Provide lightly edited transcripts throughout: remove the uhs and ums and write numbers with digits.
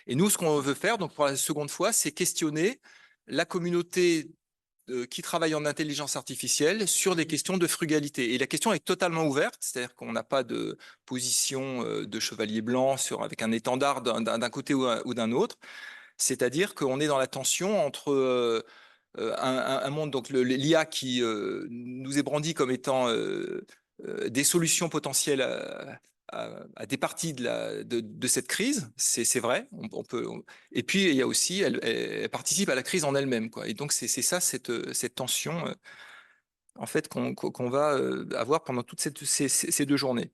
Et nous, ce qu'on veut faire, donc pour la seconde fois, c'est questionner la communauté qui travaille en intelligence artificielle sur des questions de frugalité. Et la question est totalement ouverte, c'est-à-dire qu'on n'a pas de position de chevalier blanc avec un étendard d'un côté ou d'un autre. C'est-à-dire qu'on est dans la tension entre un monde, donc l'IA qui nous est brandi comme étant des solutions potentielles à des parties de cette crise, c'est vrai. Et puis il y a aussi, elle participe à la crise en elle-même, quoi. Et donc c'est ça, cette tension, en fait, qu'on va avoir pendant toutes ces 2 journées.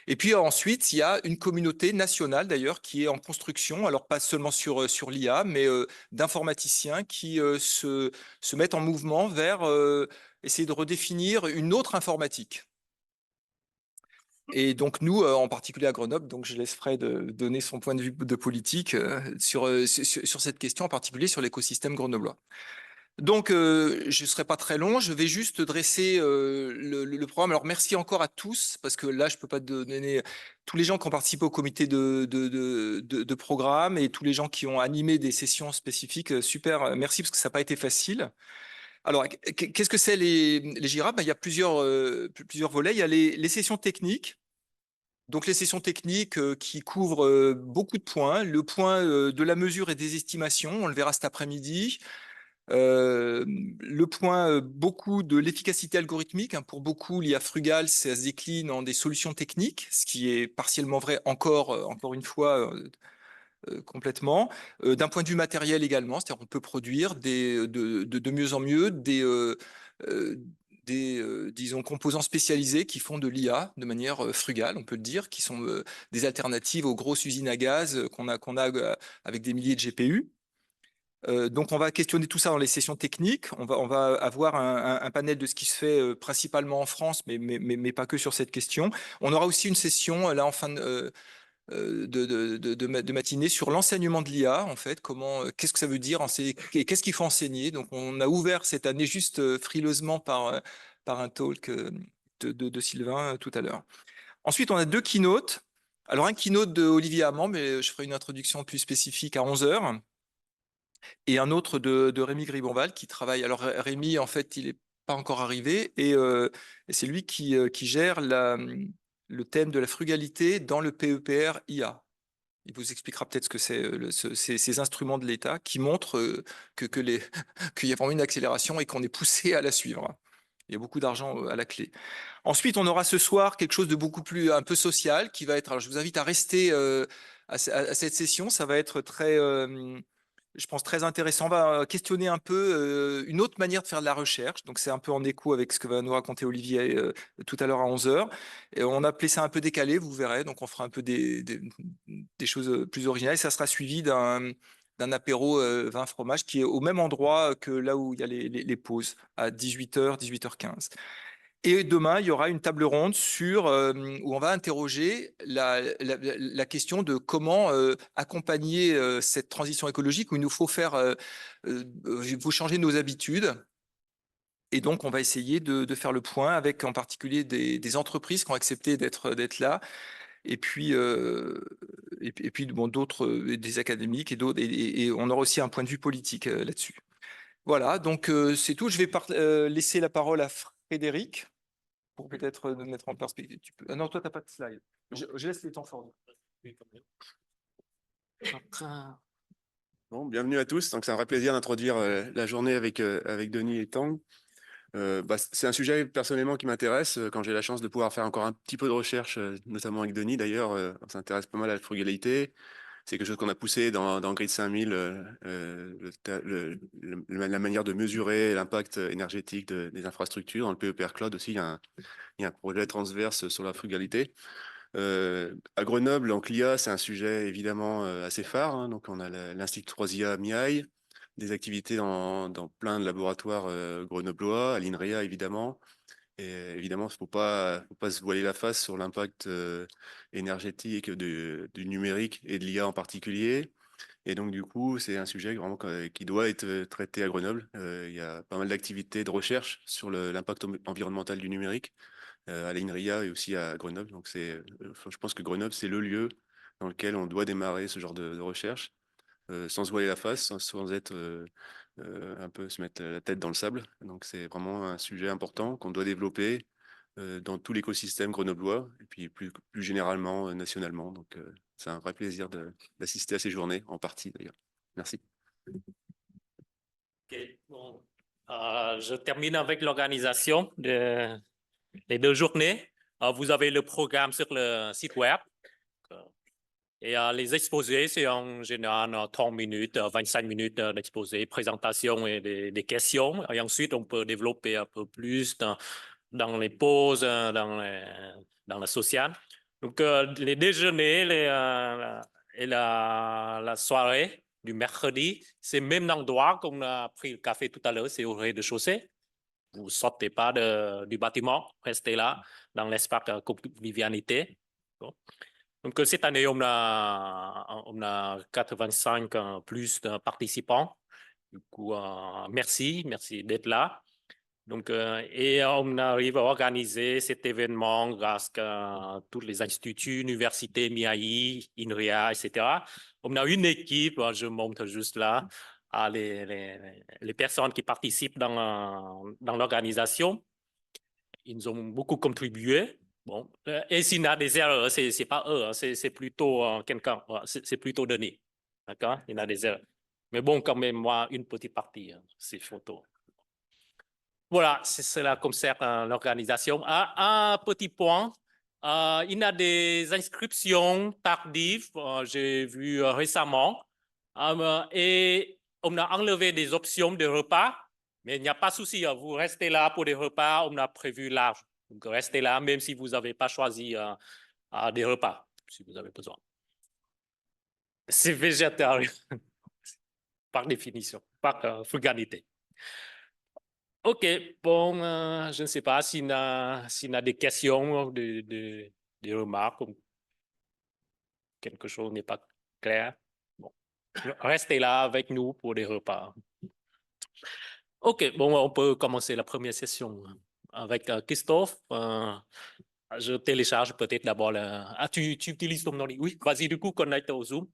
Et puis ensuite, il y a une communauté nationale d'ailleurs qui est en construction, alors pas seulement sur l'IA, mais d'informaticiens qui se mettent en mouvement vers essayer de redéfinir une autre informatique. Et donc nous, en particulier à Grenoble, donc je laisse Fred donner son point de vue de politique sur cette question, en particulier sur l'écosystème grenoblois. Donc, je ne serai pas très long, je vais juste dresser le programme. Alors, merci encore à tous, parce que là, je ne peux pas donner tous les gens qui ont participé au comité de programme et tous les gens qui ont animé des sessions spécifiques. Super, merci, parce que ça n'a pas été facile. Alors, qu'est-ce que c'est les GIRA? Ben, il y a plusieurs volets. Il y a les sessions techniques. Donc, les sessions techniques qui couvrent beaucoup de points. Le point de la mesure et des estimations, on le verra cet après-midi. Le point, beaucoup de l'efficacité algorithmique. Hein, pour beaucoup, l'IA frugale, ça se décline en des solutions techniques, ce qui est partiellement vrai encore une fois, complètement. D'un point de vue matériel également, c'est-à-dire qu'on peut produire de mieux en mieux euh, disons, composants spécialisés qui font de l'IA de manière frugale, on peut le dire, qui sont des alternatives aux grosses usines à gaz qu'on a avec des milliers de GPU. Donc, on va questionner tout ça dans les sessions techniques. On va avoir un panel de ce qui se fait principalement en France, mais pas que sur cette question. On aura aussi une session là en fin de matinée sur l'enseignement de l'IA, en fait, qu'est-ce que ça veut dire enseigner, et qu'est-ce qu'il faut enseigner. Donc, on a ouvert cette année juste frileusement par un talk de Sylvain tout à l'heure. Ensuite, on a 2 keynotes. Alors, un keynote de Olivier Amand, mais je ferai une introduction plus spécifique à 11 heures. Et un autre de Rémi Gribonval qui travaille. Alors Rémi, en fait, il n'est pas encore arrivé et c'est lui qui gère le thème de la frugalité dans le PEPR IA. Il vous expliquera peut-être ce que c'est ces instruments de l'État qui montrent qu'il y a vraiment une accélération et qu'on est poussé à la suivre. Il y a beaucoup d'argent à la clé. Ensuite, on aura ce soir quelque chose de beaucoup plus un peu social qui va être. Alors, je vous invite à rester à cette session. Ça va être je pense très intéressant. On va questionner un peu une autre manière de faire de la recherche. Donc, c'est un peu en écho avec ce que va nous raconter Olivier tout à l'heure à 11 heures. Et on a appelé ça un peu décalé, vous verrez. Donc, on fera un peu des choses plus originales. Ça sera suivi d'un apéro vin fromage qui est au même endroit que là où il y a les pauses, à 18h, 18h15. Et demain, il y aura une table ronde où on va interroger la question de comment accompagner cette transition écologique, où il nous faut il faut changer nos habitudes. Et donc, on va essayer de faire le point avec en particulier des entreprises qui ont accepté d'être là, et puis, bon, d'autres, des académiques et on aura aussi un point de vue politique là-dessus. Voilà, donc c'est tout. Je vais laisser la parole à Frédéric pour peut-être mettre en perspective. Ah non, toi, tu n'as pas de slide. Je laisse les temps forts. Bon, bienvenue à tous. Donc, c'est un vrai plaisir d'introduire la journée avec Denis et Tang. C'est un sujet personnellement qui m'intéresse. Quand j'ai la chance de pouvoir faire encore un petit peu de recherche, notamment avec Denis d'ailleurs, on s'intéresse pas mal à la frugalité. C'est quelque chose qu'on a poussé dans Grid 5000, la manière de mesurer l'impact énergétique des infrastructures. Dans le PEPR Cloud aussi, il y a un projet transverse sur la frugalité. À Grenoble, donc l'IA, c'est un sujet évidemment assez phare. Hein. Donc, on a l'Institut 3IA MIAI, des activités dans plein de laboratoires grenoblois, à l'INRIA évidemment. Et évidemment, il faut pas se voiler la face sur l'impact énergétique du numérique et de l'IA en particulier. Et donc, du coup, c'est un sujet vraiment qui doit être traité à Grenoble. Il y a pas mal d'activités de recherche sur l'impact environnemental du numérique à l'INRIA et aussi à Grenoble. Donc, je pense que Grenoble, c'est le lieu dans lequel on doit démarrer ce genre de recherche. sans se voiler la face, sans être un peu se mettre la tête dans le sable. Donc c'est vraiment un sujet important qu'on doit développer dans tout l'écosystème grenoblois et puis plus généralement nationalement. Donc c'est un vrai plaisir d'assister à ces journées, en partie d'ailleurs. Merci. Okay. Bon. Je termine avec l'organisation des 2 journées. Vous avez le programme sur le site web. Et les exposés, c'est en général 30 minutes, 25 minutes d'exposé, présentation et des questions. Et ensuite, on peut développer un peu plus dans les pauses, dans la sociale. Donc, les déjeuners et la soirée du mercredi, c'est le même endroit qu'on a pris le café tout à l'heure, c'est au rez-de-chaussée. Vous ne sortez pas du bâtiment, restez là, dans l'espace convivialité. Bon. Donc, cette année, on a 85 plus de participants. Du coup, merci d'être là. Donc, et on arrive à organiser cet événement grâce à tous les instituts, universités, MIAI, INRIA, etc. On a une équipe, je montre juste là, les personnes qui participent dans l'organisation. Ils ont beaucoup contribué. Bon, et s'il y a des erreurs, c'est pas eux, hein, c'est plutôt quelqu'un, c'est plutôt Denis. D'accord? Il y a des erreurs. Mais bon, quand même, moi, une petite partie, hein, ces photos. Voilà, c'est cela concerne l'organisation. Un petit point, il y a des inscriptions tardives, j'ai vu récemment, et on a enlevé des options de repas, mais il n'y a pas de souci, vous restez là pour des repas, on a prévu large. Donc restez là, même si vous n'avez pas choisi des repas, si vous avez besoin. C'est végétarien, par définition, par frugalité. OK, bon, je ne sais pas s'il y a des questions, des remarques, ou quelque chose n'est pas clair. Bon, restez là avec nous pour des repas. OK, bon, on peut commencer la première session avec Christophe. Je télécharge peut-être d'abord. Tu utilises ton ordi? Oui, vas-y, du coup, connecte au Zoom.